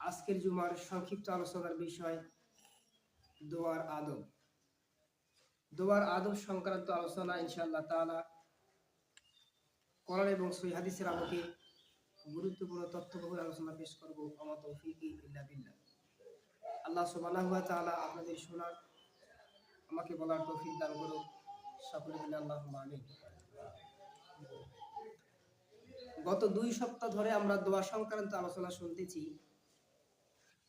আজকের জুমার সংক্ষিপ্ত আলোচনার বিষয় দোয়ার আদব। দোয়ার আদব সংক্রান্ত আলোচনা ইনশাআল্লাহ তাআলা কোরআন এবং সহিহ হাদিসের আলোকে গুরুত্বপূর্ণ তথ্যবহুল আলোচনা পেশ করব। আমা তৌফিকি ইল্লা বিল্লাহ। আল্লাহ সুবহানাহু ওয়া তাআলা আপনাদের শোনার, আমাকে বলার তৌফিক দান করুন। সকলে বলি আল্লাহুম্মা আমিন। গত 2 সপ্তাহ ধরে আমরা দোয়া সংক্রান্ত আলোচনা শুনতেছি।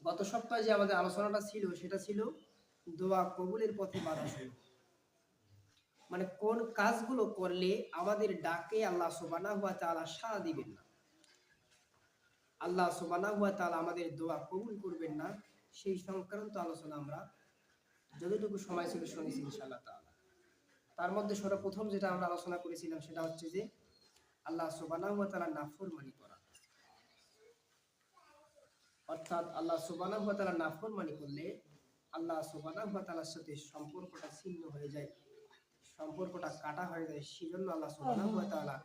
গত সপ্তাহে যে আমাদের আলোচনাটা ছিল সেটা ছিল দোয়া কবুলের পথে বাধা ছিল। মানে কোন কাজগুলো করলে আমাদের ডাকে আল্লাহ সুবহানাহু ওয়া তাআলা সাড়া দিবেন না, আল্লাহ সুবহানাহু ওয়া তাআলা আমাদের দোয়া কবুল করবেন না, সেই সংক্রান্ত আলোচনা আমরা যতটুকু সময় ছিল শুনেছি ইনশাআল্লাহ তাআলা। তার মধ্যে সর্বপ্রথম যেটা আমরা আলোচনা করেছিলাম সেটা হচ্ছে যে আল্লাহ সুবহানাহু ওয়া তাআলা নাফরমানি করা, অর্থাৎ আল্লাহ সুবহানাহু ওয়া তাআলা নাফরমানি করলে আল্লাহ সুবহানাহু ওয়া তাআলার সাথে সম্পর্কটা ছিন্ন হয়ে যায়, সম্পর্কটা কাটা হয়ে যায়। সেজন্য আল্লাহ সুবহানাহু ওয়া তাআলা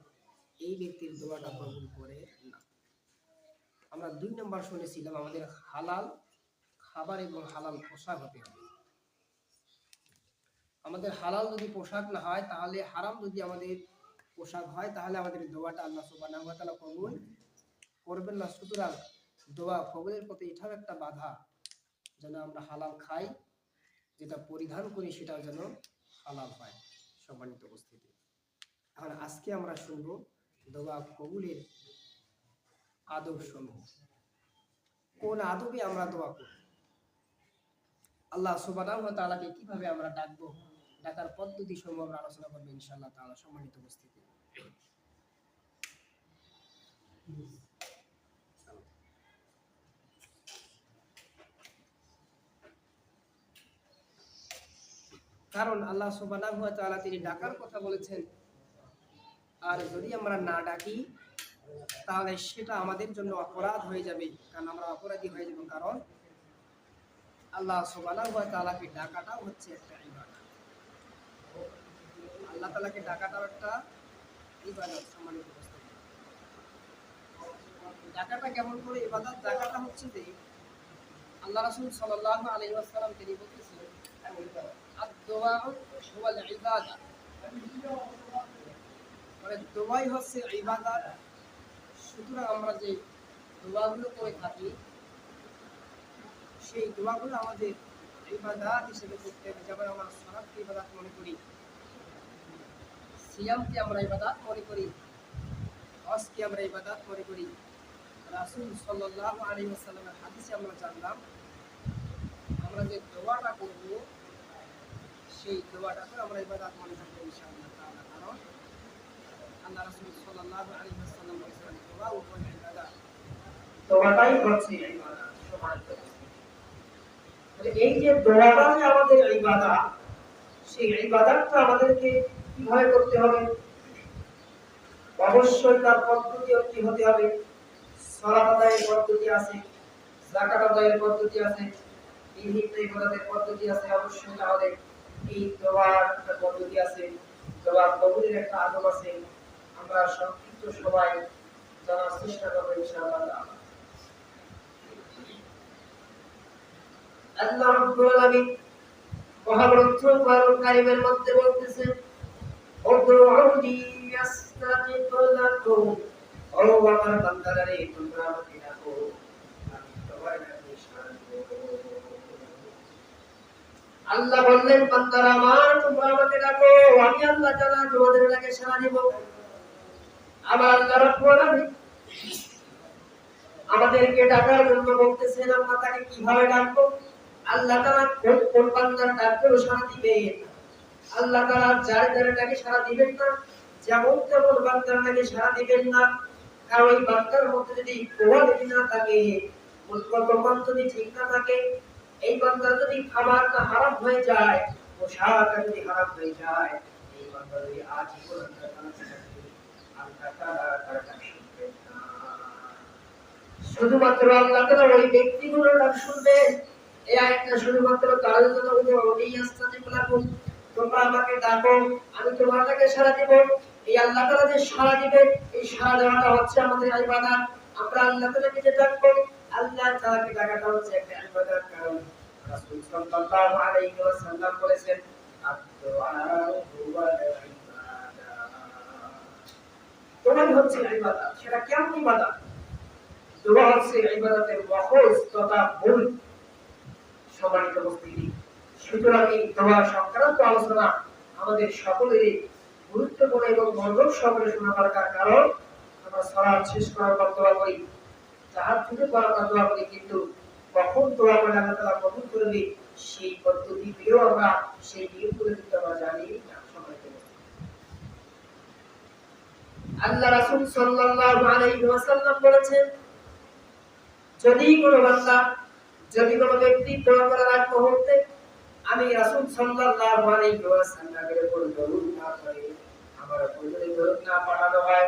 এই ব্যক্তির দোয়াটা কবুল করে না। আমরা 2 নম্বর শুনেছিলাম আমাদের হালাল খাবার এবং হালাল পোশাক হতে হবে। আমাদের হালাল যদি পোশাক না হয়, তাহলে হারাম যদি আমাদের পোশাক হয়, তাহলে আমাদের দোয়াটা আল্লাহ সুবহানাহু ওয়া তাআলা কবুল করবেন না। সুতরাং দোয়া কবুলের পথে এটাও একটা বাধা, যেন আমরা হালাল খাই, যেটা পরিধান করি সেটাও যেন হালাল হয়। সম্মানিত উপস্থিতি, এখন আজকে আমরা শুনবো দোয়া কবুলের আদব সমূহ। কোন আদবে আমরা দোয়া করি, আল্লাহ সুবহানাহু ওয়া তাআলাকে কিভাবে আমরা ডাকবো, ডাকার পদ্ধতি সমূহ আমরা আলোচনা করবো ইনশাআল্লাহ তাআলা। সম্মানিত উপস্থিতি, কারণ আল্লাহ সুবহানাহু ওয়া তাআলা তিনি ডাকার কথা বলেছেন, আর যদি আমরা না ডাকি তাহলে সেটা আমাদের জন্য অপরাধ হয়ে যাবে, কারণ আমরা অপরাধী হয়ে যাব। কারণ আল্লাহ সুবহানাহু ওয়া তাআলাকে ডাকাটাও হচ্ছে একটা ইবাদত, আল্লাহ তাআলাকে ডাকাটাও একটা ইবাদত। সম্মানিত উপস্থিতি, ডাকাটা কেমন করে ইবাদত? ডাকাটা হচ্ছে যে আল্লাহ রাসূল সাল্লাল্লাহু আলাইহি ওয়াসাল্লাম তিনি বলেছেন, আদ-দুআ হুয়াল ইবাদা, মানে দোয়াই হচ্ছে ইবাদত। সুতরাং আমরা যে দোয়াগুলো করে থাকি সেই দোয়াগুলো আমাদের ইবাদত হিসেবে করতে হবে। যেমন আমরা সালাতকে ইবাদত মনে করি, সিয়ামকে আমরা ইবাদত মনে করি, হজকে আমরা ইবাদত মনে করি। রাসূল সাল্লাল্লাহু আলাইহি ওয়াসাল্লামের হাদিসে আমরা জানলাম আমরা যে দোয়াটা করব সেই দোয়াটাকে আমরা ইবাদত মনে করব ইনশাআল্লাহ তাআলা। কারণ আল্লাহ রাসূল সাল্লাল্লাহু আলাইহি ওয়াসাল্লাম বলেছেন দোয়া ও ইবাদত, দোয়াটাই হচ্ছে ইবাদত। সম্মানিত, এই যে দোয়াটা যে আমাদের ইবাদত, সেই ইবাদতটা আমাদেরকে কিভাবে করতে হবে? অবশ্যই তার পদ্ধতি কি হতে হবে? সালাত আদায়ের পদ্ধতি আছে, যাকাত আদায়ের পদ্ধতি আছে, এই ইবাদতের পদ্ধতি আছে। অবশ্যই আমাদের এই দোয়ার একটা পদ্ধতি আছে, দোয়া কবুলের একটা আদব আছে। আমরা সংক্ষিপ্ত সবাই জানার চেষ্টা করব ইনশাআল্লাহ। আল্লাহ রাব্বুল আলামিন মহাগ্রন্থ কোরআনুল কারীমের মধ্যে বলতেছেন, উদউনি ইস্তাজিব লাকুম, ও আমার বান্দারা রে, তোমরা আমাকে ডাকো, আমি তোমার ডাকে সাড়া দেব। আল্লাহ বললেন, বান্দারা আমার, তোমরা আমাকে ডাকো, আমি আল্লাহ তাআলা তোমাদের ডাকে সাড়া দেব। আমার আল্লাহ রাব্বুল আলামিন আমাদেরকে ডাকার জন্য বলতেছেন, আমরা তাকে কিভাবে ডাকবো? আল্লাহ তাআলা কোন বান্দার ডাকলেও সাড়া দিবেন। আল্লাহ তাআলা যার যার ডাকে সাড়া দিবেন না, যেমন তেমন বান্দার ডাকে সাড়া দিবেন না। কারণ এই বান্দার মধ্যে যদি কোয়ালিটি না থাকে, মূলকর্ম যদি ঠিক না থাকে, এই বান্দার যদি খাবারটা হারাম হয়ে যায়, পোশাকটা যদি হারাম হয়ে যায়, এই বান্দা যদি আজীবন আল্লাহ তাআলা তার ডাক শুনবেন না। শুধুমাত্র আল্লাহ তাআলা ওই ব্যক্তিগুলোর ডাক শুনবেন। এই আয়াতটা শুধুমাত্র তাদের জন্য উনি ইস্তাজিব লাকুম, তোমরা আমাকে ডাকো, আমি তোমাদেরকে সাড়া দেব। এই আল্লাহ তাআলা যে সাড়া দিবেন, এই সাড়া দেওয়াটা হচ্ছে আমাদের ইবাদত। আমরা আল্লাহ তাআলাকে যে ডাকবো, আল্লাহ তাআলাকে ডাকাটা হচ্ছে একটা ইবাদত। কারণ রাসূল সাল্লাল্লাহু আলাইহি ওয়াসাল্লাম বলেছেন আদ-দুআ হুয়া ইবাদাহ। দোয়া হচ্ছে ইবাদত। সেটা কেমন ইবাদত? দোয়া হচ্ছে ইবাদতের মহজ তথা মূল। সম্মানিত উপস্থিতি, সুতরাং এই দোয়া সংক্রান্ত আলোচনা আমাদের সকলেরই গুরুত্বপূর্ণ এবং মনোযোগ সহকারে শোনা দরকার। কারণ আমরা সালাত শেষ করার পর দোয়া করি, তাহাজ্জুদের পর আমরা দোয়া করি, কিন্তু কখন দোয়া করে আল্লাহ তাআলা কবুল করবে সেই পদ্ধতি পেয়েও আমরা সেই নিয়মগুলো কিন্তু আমরা জানি না। সম্মানিত আল্লাহ রাসূল সাল্লাল্লাহু আলাইহি ওয়াসাল্লাম বলেছেন, যদি কোনো বান্দা, যদি কোনো ব্যক্তি দোয়া করার আগ মুহূর্তে আমি রাসূল সাল্লাল্লাহু আলাইহি ওয়াসাল্লামের উপর দরুদ না পড়ে, আমার উপর যদি দরুদ না পড়ানো হয়,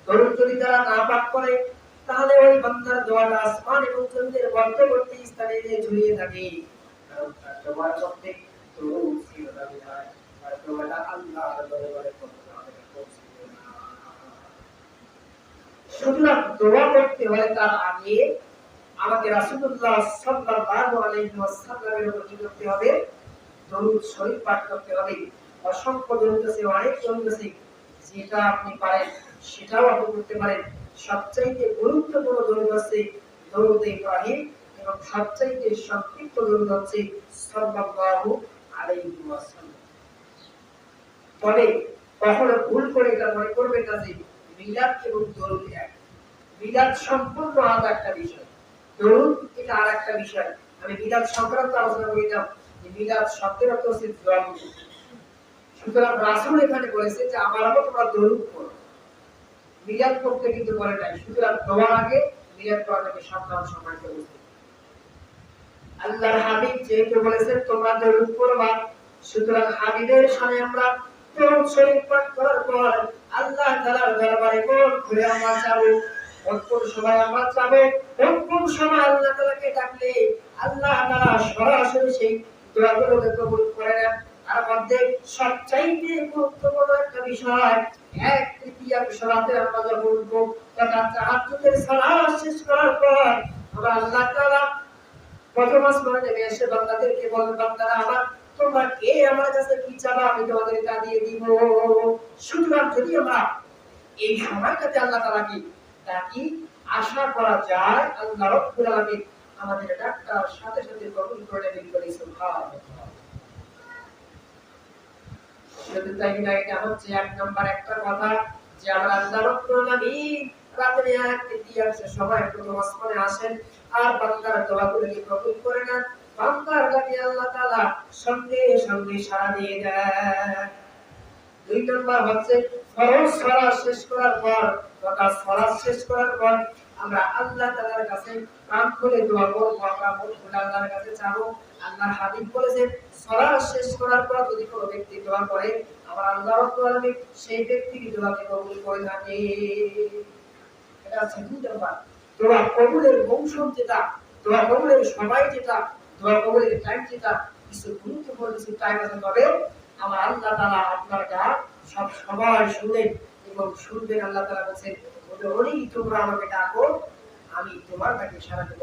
দরুদ যদি তারা না পাঠ করে, তাহলে ওই বান্দার দোয়াটা আসমান এবং জমিনের মধ্যবর্তী স্থানে ঝুলিয়ে থাকে। কারণ তার দোয়ার মধ্যে দরুদ ছিল না বিধায় তার দোয়াটা আল্লাহর দরবারে পৌঁছবে না। সুতরাং দোয়া করতে হলে তার আগে আমাদের রাসূলুল্লাহ সাল্লাল্লাহু আলাইহি ওয়াসাল্লামের উপর কি করতে হবে? দরুদ শরীফ পাঠ করতে হবে। অসংখ্য দরুদ আছে, অনেক দরুদ আছে, যেটা আপনি পারেন সেটাও আপনি করতে পারেন। সবচাইতে গুরুত্বপূর্ণ দরুদ আছে দরুদ ইব্রাহিম, এবং সবচাইতে সংক্ষিপ্ত দরুদ হচ্ছে সাল্লাল্লাহু আলাইহি ওয়াসাল্লাম। তবে কখনো ভুল করে এটা মনে করবেন না যে মিলাদ এবং দরুদ এক। মিলাদ সম্পূর্ণ আলাদা একটা বিষয়, দরুদ এটা আরেকটা বিষয়। আমি মিলাদ সংক্রান্ত আলোচনা করিলাম যে মিলাদ শব্দের অর্থ হচ্ছে জন্ম। সুতরাং রাসূল এখানে বলেছে যে আমার মতো তোমরা দরুদ পড়ো, মিলাদ পড়তে কিন্তু বলে নাই। সুতরাং দোয়ার আগে মিলাদ পড়াটাকে সাবধান সম্মান করতে। আল্লাহর হাবিব যেহেতু বলেছেন তোমরা দরুদ পড়বা, সুতরাং হাবিবের সামনে আমরা দরুদ শরীফ পাঠ করার পর আল্লাহ তাআলার দরবারে মন খুলে আমরা চাবো। কোন সময় আমরা চাবো, কোন সময় আল্লাহ তাআলাকে ডাকলে আল্লাহ তাআলা সরাসরি সেই দোয়াগুলোকে কবুল করে নেন। আর মধ্যে সবচাইতে গুরুত্বপূর্ণ একটা বিষয়, এক তৃতীয়াংশ রাতে আমরা যখন উঠবো তখন তাহাজ্জুদের সালাত শেষ করার পর আমরা আল্লাহ তাআলা প্রথম আসমানে নেমে এসে বান্দাদেরকে বলেন, বান্দারা আমার তোমরা কে আমার কাছে কি চাবা আমি তোমাদের তা দিয়ে দিব। সুতরাং যদি আমরা এই সময়টাতে আল্লাহ তাআলাকে ডাকি, আশা করা যায় আল্লাহ রাব্বুল আলামিন আমাদের ডাকটার সাথে সাথে কবুল করে নেবেন। বলি সুবহানাল্লাহ। শুধু তাই না, এটা হচ্ছে এক নাম্বার একটা কথা যে আমরা আল্লাহ রাব্বুল আলামিন রাতের এক তৃতীয়াংশ সময় প্রথম আসমানে আসেন আর বান্দার দোয়াগুলোকে কবুল করে নেন। বান্দার ডাকে আল্লাহ তাআলা সঙ্গে সঙ্গে সাড়া দিয়ে দেন। দুই নাম্বার হচ্ছে ফরজ সালাত শেষ করার পর তথা সালাত শেষ করার পর আমরা আল্লাহ তাআলার কাছে কান খুলে দোয়া করব, আমরা মন খুলে আল্লাহর কাছে চাবো। আল্লাহর হাবিব বলেছেন সালাত শেষ করার পর যদি কোনো ব্যক্তি দোয়া করে আমার আল্লাহ রাব্বুল আলামিন সেই ব্যক্তির দোয়াকে কবুল করে থাকে। এটা হচ্ছে দুই নাম্বার। দোয়া কবুলের মৌসুম যেটা, দোয়া কবুলের সময় যেটা, দোয়া কবুলের টাইম যেটা, কিছু গুরুত্বপূর্ণ কিছু টাইম আছে। তবে আমার আল্লাহ তাআলা আপনার ডাক সব সময় শুনেন এবং শুনবেন। আল্লাহ তাআলা বলেন ওই তোমরা আমাকে ডাকো আমি তোমার ডাকে সাড়া দেব।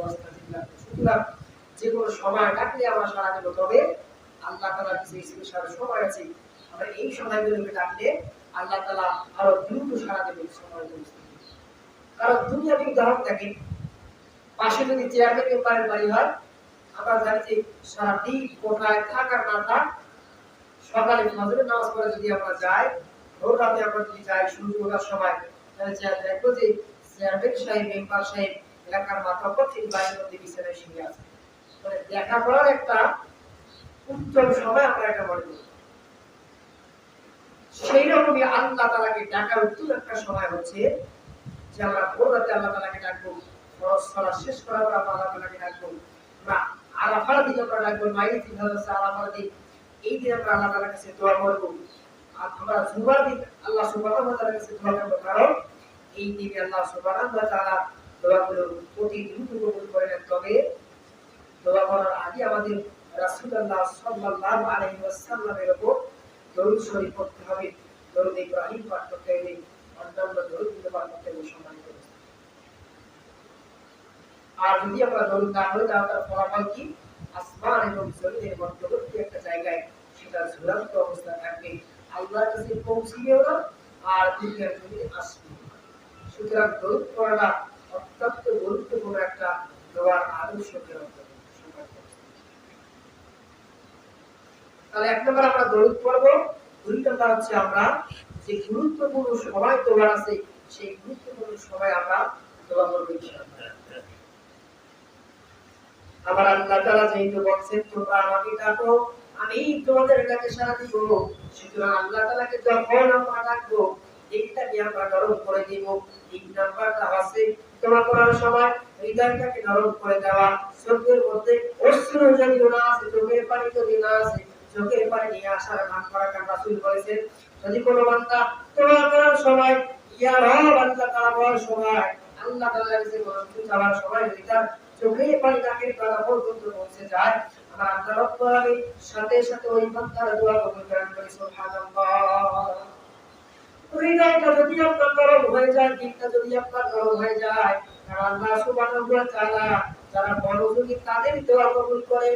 সুতরাং যে কোনো সময় ডাকলে আমরা সাড়া দেব। তবে আল্লাহ তাআলার কিছু স্পেশাল সময় আছে, আমরা এই সময়গুলোকে ডাকলে আল্লাহ তাআলা আরো দ্রুত সাড়া দেবেন। সময় কারণ দুনিয়াতে উদাহরণ দেখেন, পাশে যদি চেয়ারম্যান মেম্বারের বাড়ি হয়, আমরা জানি যে সারাদিন কোথায় থাকার না থাক, সকালে ফজরের নামাজ পড়ে যদি আমরা যাই, ভোর রাতে আমরা যদি যাই সূর্য ওঠার সময়, তাহলে দেখবো যে চেয়ারম্যান সাহেব মেম্বার সাহেব এলাকার মাতব্বর ঠিক বাড়ির মধ্যে বিছানায় শুয়ে আছে। মানে দেখা করার একটা উত্তম সময় আমরা এটা মনে করি। সেই রকমই আল্লাহ তাআলাকে ডাকার উত্তম একটা সময় হচ্ছে যে আমরা ভোর রাতে আল্লাহ তাআলাকে ডাকবো, ফরজ সালাত শেষ করার পর আল্লাহ তাআলাকে ডাকবো, বা আরাফার দিন আমরা ডাকবো, মাইরিজ দিন হচ্ছে আরাফার দিন, এই দিন আমরা আল্লাহ তাআলার কাছে দোয়া করব। আর আমরা জুমার দিন আল্লাহ সুবহানাহু ওয়া তাআলার কাছে দোয়া করব, কারণ এই দিনে আল্লাহ সুবহানাহু ওয়া তাআলা দোয়াগুলো অতি দ্রুত কবুল করে নেন। তবে দোয়া করার আগে আমাদের রাসূলুল্লাহ সাল্লাল্লাহু আলাইহি ওয়াসাল্লামের উপর দরুদ শরীফ পড়তে হবে, দরুদ ইব্রাহিম পাঠ করতে হবে, অন্যান্য দরুদগুলো পাঠ করতে হবে। সম্মানিত আর যদি আমরা দরুদ না পড়ি তাহলে তার ফলাফল কি? আসমান এবং জমিনের মধ্যবর্তী একটা জায়গায় সেটা ঝুলন্ত অবস্থায় থাকবে, আল্লাহর কাছে পৌঁছিবেও না আর দুনিয়ার জমিনে আসবে। সুতরাং দরুদ পড়াটা অত্যন্ত গুরুত্বপূর্ণ একটা দোয়ার আদর্শকে তাহলে এক নম্বর আমরা দরুদ পড়বো, দুই নম্বর হচ্ছে আমরা যে গুরুত্বপূর্ণ সময় দোয়া আছে সেই গুরুত্বপূর্ণ সময় আমরা দোয়া করবো ইনশাআল্লাহ। আমার আল্লাহ তাআলা যেহেতু বলছেন তোমরা আমাকে ডাকো আমি তোমাদের ডাকে সাড়া দিব, সুতরাং আল্লাহ তাআলাকে যখন আমরা ডাকবো দিকটাকে আমরা নরম করে দিব। তিন নাম্বারটা আছে দোয়া করার সময় হৃদয়টাকে নরম করে দেওয়া, চোখের মধ্যে অশ্রু যদি না আছে, চোখের পানি যদি না আছে, চোখের পানি নিয়ে আসার ভান করার কথা রাসূল বলেছেন। যদি কোনো বান্দা দোয়া করার সময় ইয়া রব আল্লাহ তাআলা বলার সময় আল্লাহ তাআলার কাছে বলতে যাওয়ার সময় যদি তার চোখের পানি তাকে গলা পর্যন্ত পৌঁছে যায়, আমার আল্লাহ রাব্বুল আলামিন সাথে সাথে ওই বান্দার দোয়া কবুল করেন। সুবহানাল্লাহ। হৃদয়টা যদি আপনার নরম হয়ে যায়, দিলটা যদি আপনার নরম হয়ে যায়, আল্লাহ সুবহানাহু ওয়া তাআলা যারা মনোযোগী তাদের দোয়া কবুল করেন,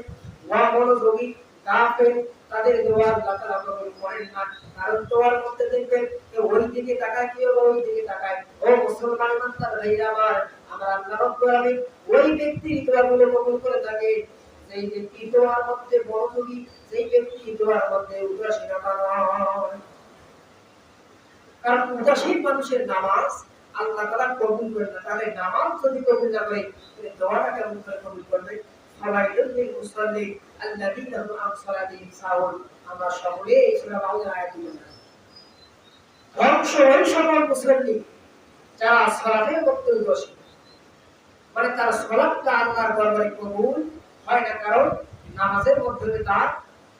অমনোযোগী কাফের তাদের দোয়া আল্লাহ তাআলা কবুল করেন না। কারণ দোয়ার মধ্যে দেখবেন কেউ ওই দিকে তাকায়, কেউ ওই দিকে তাকায়। ও মুসলমান বান্দা ভাইরা আমার আল্লাহ রাব্বুল আলামিন ওই ব্যক্তির দোয়াগুলো কবুল করে থাকে যেই ব্যক্তি দোয়ার মধ্যে মনোযোগী, যেই ব্যক্তি দোয়ার মধ্যে উদাসীনতা নয়। কারণ উদাসীন মানুষের নামাজ আল্লাহ তাআলা কবুল করেন না। তাহলে নামাজ যদি কবুল না করে তাহলে দোয়াটা কেমন করে কবুল করবে? ফাওয়াইদুল লিল মুসাল্লি আল্লাযীনা হুম আন সালাতিহিম সাহুন। আমরা সকলে এই সূরা মাউদের আয়াতগুলো জানি। ধ্বংস ওই সকল মুসল্লি যারা সালাতের মধ্যে উদাসীন, মানে তার সালাতটা আল্লাহর দরবারে কবুল হয় না, কারণ নামাজের মধ্যে তার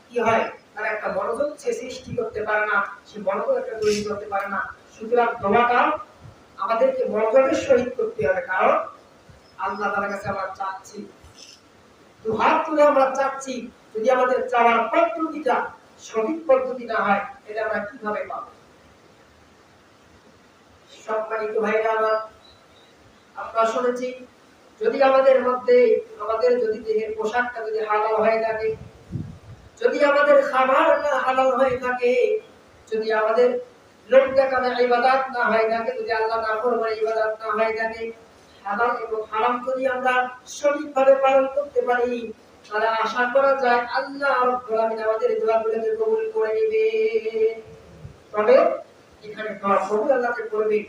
কি হয়, তার একটা মনোযোগ সে সৃষ্টি করতে পারে না, সে মনোযোগ একটা তৈরি করতে পারে না। সুতরাং দোয়াটা আমাদেরকে মনোযোগের সহিত করতে হবে, কারণ আল্লাহ তাআলার কাছে আমরা চাচ্ছি, দুহাত তুলে আমরা চাচ্ছি। যদি আমাদের চাওয়ার পদ্ধতিটা সঠিক পদ্ধতি না হয় এটা আমরা কিভাবে পাবো? সম্মানিত ভাইরা আমার, আমরা শুনেছি যদি আমাদের মধ্যে আমাদের যদি দেহের পোশাকটা যদি হালাল হয়ে থাকে, যদি আমাদের খাবারটা হালাল হয়ে থাকে, যদি আমাদের লোক দেখানো ইবাদত না হয়ে থাকে, যদি আল্লাহ না ফরমানে ইবাদত না হয়ে থাকে, হালাল এবং হারাম যদি আমরা সঠিকভাবে পালন করতে পারি, তাহলে আশা করা যায় আল্লাহ রাব্বুল আলামিন আমাদের দোয়াগুলোকে কবুল করে নেবেন। তবে এখানে দোয়া কবুল আল্লাহ করবে,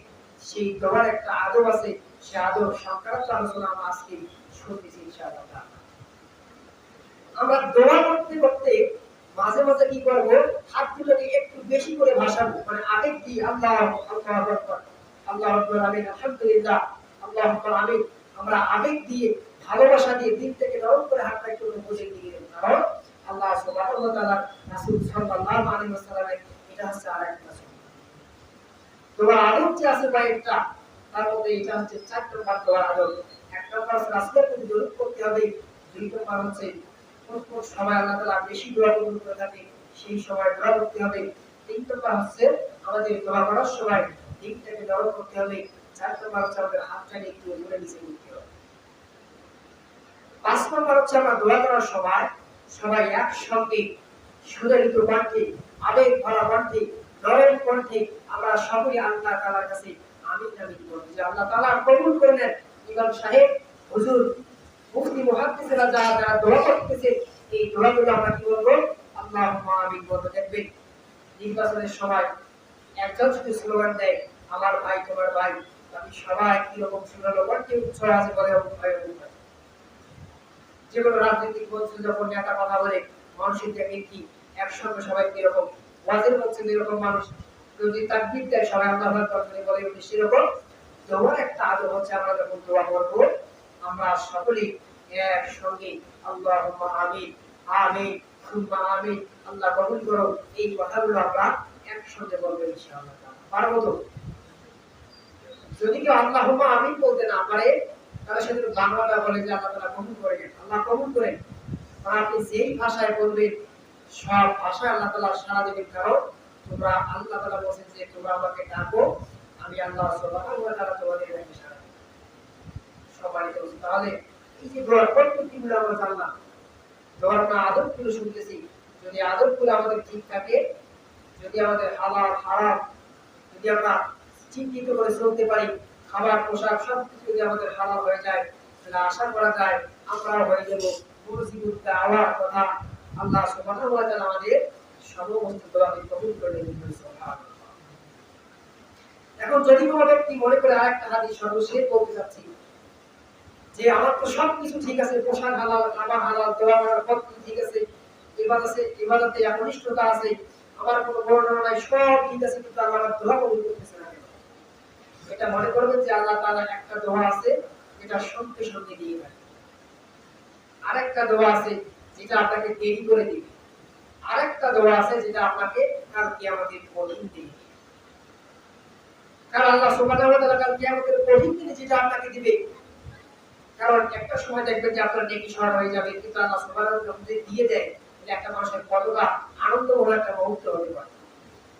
সেই দোয়ার একটা আদব আছে, সেই আদব সংক্রান্ত আলোচনা আমরা আজকে শুনতেছি ইনশাআল্লাহ। আমরা দোয়া করতে করতে মাঝে মাঝে কি করব, হাতগুলোকে একটু বেশি করে ভাসাবো, মানে আবেগ দিয়ে আল্লাহু আকবার, আল্লাহু আকবার, আমিন, আলহামদুলিল্লাহ, আল্লাহু আকবার, আমিন। আমরা আবেগ দিয়ে ভালোবাসা দিয়ে দিল থেকে নরম করে হাতটা একটু বুঝে দিয়ে দেব, কারণ আল্লাহ সুবহানাহু ওয়া তাআলা রাসূল সাল্লাল্লাহু আলাইহি ওয়াসাল্লামের এটা হচ্ছে আরেকটা সুন্নাহ। দোয়া আদব যে আছে কয়েকটা, তার মধ্যে এটা হচ্ছে 4 নম্বর দোয়ার আদব। 1 নম্বর রাসূলের প্রতি দরুদ করতে হবে, 2 নম্বর হচ্ছে কোন সময় আল্লাহ তাআলা বেশি দোয়া কবুল করে থাকে সেই সময় দোয়া করতে হবে, 3 নম্বর হচ্ছে আমাদের দোয়া করার সময় দিকটাকে নরম করতে হবে, 4 নম্বর হচ্ছে আমাদের হাতটাকে একটু উপরে নিচে করতে হবে, 5 নম্বর হচ্ছে আমরা দোয়া করার সময় সবাই একসঙ্গে সুন্দরিত কণ্ঠে, আবেগ ভরা কণ্ঠে, নরম কণ্ঠে আমরা সকলে আল্লাহ তাআলার কাছে আমিন আমিন বলবো যে আল্লাহ তাআলা কবুল করে নেন। ইমাম সাহেব, হুজুর, মুফতি, মুহাদ্দিসরা যারা দোয়া করতেছে এই দোয়াগুলো আমরা কি বলবো? আল্লাহুম্মা আমিন বলতে দেখবেন। নির্বাচনের সময় একজন শুধু স্লোগান দেয় আমার ভাই তোমার ভাই, আমি সবাই কি রকম শুনলো, কেউ উৎসাহ আছে বলে যেগুলো রাজনৈতিক বলছে যখন নেতা কথা বলে মানুষের দেখে কি একসঙ্গে সবাই কিরকম ওয়াজের বলছে এরকম মানুষ যদি তাকবীর দেয় সবাই আল্লাহু আকবার বলে সেরকম দোয়ার একটা আদব হচ্ছে আমরা যখন দোয়া করবো আমরা সকলেই একসঙ্গে আল্লাহুম্মা আমিন, আমিন, সুম্মা আমিন, আল্লাহ কবুল করো, এই কথাগুলো আমরা একসঙ্গে বলবো ইনশাআল্লাহ। পারবো তো? যদি কেউ আল্লাহুম্মা আমিন বলতে না পারে তাহলে সে বাংলাটা বলে যে আল্লাহ তাআলা কবুল করে নেন, আল্লাহ কবুল করেন। আর আপনি যেই ভাষায় বলবেন সব ভাষায় আল্লাহ তাআলা সাড়া দেবেন, কারণ তোমরা আল্লাহ তাআলা বলেন যে তোমরা আমাকে ডাকো আমি আল্লাহ সুবহানাহু ওয়া তাআলা তোমাদের ডাকে সাড়া দেব। সম্মানিত। তাহলে এই যে দোয়ার পদ্ধতিগুলো আমরা জানলাম, দোয়ার আদবগুলো শুনতেছি, যদি আদবগুলো আমাদের ঠিক থাকে, যদি আমাদের হালাল হারাম যদি আমরা চিহ্নিত করে চলতে পারি, খাবার পোশাক সবকিছু যদি আমাদের হালাল হয়ে যায়, তাহলে আশা করা যায় আমরা হয়ে যাব মুরজিবুত আওয়ার কথা আল্লাহ সুবহানাহু ওয়া তাআলা আমাদের সমস্ত দোয়াকে কবুল করে নেবেন। সুবহানাল্লাহ। এখন যদি কোনো ব্যক্তি মনে করে আরেকটা হাদিস সর্বশেষ বলতে চাচ্ছি যে আমার তো সবকিছু ঠিক আছে, পোশাক হালাল, খাবার হালাল, দোয়া করার পদ্ধতি ঠিক আছে, ইবাদতে একনিষ্ঠতা আছে, আমার কোনো বর্ণনা নাই, সব ঠিক আছে, কিন্তু আমার দোয়া কবুল করতেছে না। এটা মনে করবেন যে আল্লাহ তাআলা একটা দোয়া আছে যেটা সঙ্গে সঙ্গে দিয়ে দেয়, আরেকটা দোয়া আছে যেটা আপনাকে দেরি করে দিবে, আরেকটা দোয়া আছে যেটা আপনাকে কাল কিয়ামতের কঠিন দিবে। কারণ আল্লাহ সুবহানাহু ওয়া তাআলা কাল কিয়ামতের কঠিন দিনে যেটা আপনাকে দিবে, কারণ একটা সময় দেখবেন যে আপনার নেকি শর্ট হয়ে যাবে, কিন্তু আল্লাহ সুবহানাহু ওয়া তাআলা যদি দিয়ে দেয় তাহলে একটা মানুষের কতটা আনন্দময় একটা মুহূর্ত হতে পারে।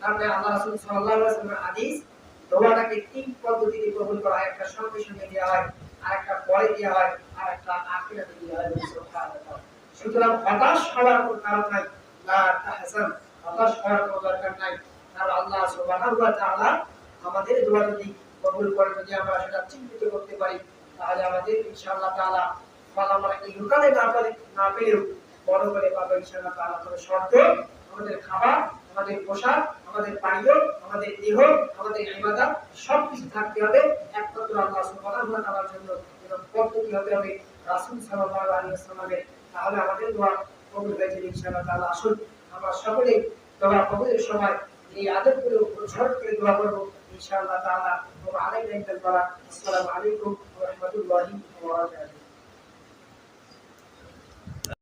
তারপরে আল্লাহ রাসূল সাল্লাল্লাহু আলাইহি ওয়াসাল্লামের হাদিস, দোয়াটাকে তিন পদ্ধতিতে কবুল করা হয়, একটা সঙ্গে সঙ্গে দেওয়া হয়, আরেকটা পরে দেওয়া হয়, আর একটা আখিরাতে দেওয়া হয়। সুবহানাল্লাহ। সুতরাং হতাশ হওয়ার কোনো কারণ নাই, লা তাহজান, হতাশ হওয়ার কোনো দরকার নাই। কারণ আল্লাহ সুবহানাহু ওয়া তাআলা আমাদের দোয়া যদি কবুল করে, যদি আমরা সেটা চিন্তিত করতে পারি, তাহলে আমাদের ইনশাআল্লাহ তাআলা ফল আমরা ইহকালে না পেলেও বড় করে পাবো ইনশাআল্লাহ তাআলা। তবে শর্ত আমাদের খাবার, আমাদের পোশাক, আমাদের পানীয়, আমাদের দেহ, আমাদের ইবাদত সবকিছু থাকতে হবে একমাত্র আল্লাহ সুবহানাহু ওয়া তাআলার জন্য, এবং পদ্ধতি হতে হবে রাসূল সাল্লাল্লাহু আলাইহি ওয়াসাল্লামের। তাহলে আমাদের দোয়া কবুল হয়ে যাবে ইনশাআল্লাহ তাআলা। আসুন আমরা সকলেই দোয়া কবুলের সময় এই আদবগুলো অনুসরণ করে দোয়া করব ইনশাআল্লাহ তাআলা। ওয়া আলাইকুম আসসালামু আলাইকুম ওয়া রাহমাতুল্লাহি ওয়া বারাকাতুহু।